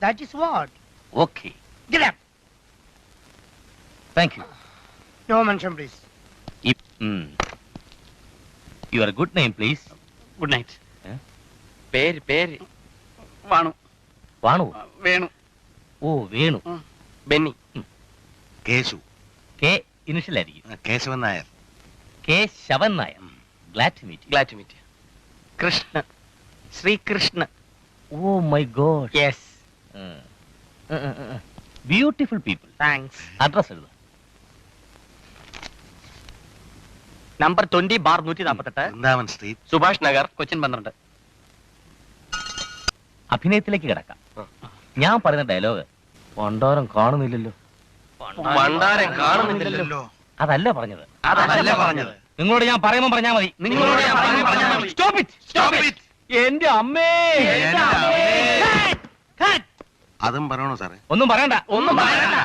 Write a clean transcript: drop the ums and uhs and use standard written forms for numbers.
That is what. Okay. Get up. Thank you. No mention, please. Your good name, please. Good night. പേര് വാണു. Vanu. Venu. Oh, Venu. Benny. Keshu. K initial ആയിരിക്കും. Keshavan Nair. K ശവൻ Nair. Glad to meet you. Glad to meet you. Krishna. Sreekrishna. Oh my God. Yes. Beautiful people. Thanks. Address എഴുതാം. Number 20/148 Vrindavan street. Subhash Nagar, Cochin 12. അഭിനയത്തിലേക്ക് കിടക്കാം. ഞാൻ പറയുന്ന dialogue പണ്ടാരം കാണുന്നില്ലല്ലോ. ഭണ്ഡാരം കാണുന്നില്ലല്ലോ. അതല്ല പറഞ്ഞത്. അതല്ല പറഞ്ഞത്. നിങ്ങളോട് ഞാൻ പറയുമ്പോൾ പറഞ്ഞാൽ മതി. നിങ്ങളോട് ഞാൻ പറയുമ്പോൾ പറഞ്ഞാൽ മതി. Stop it. Stop it. എന്റെ അമ്മേ. അതും പറയണോ സാറേ? ഒന്നും പറയണ്ട. ഒന്നും പറയണ്ട.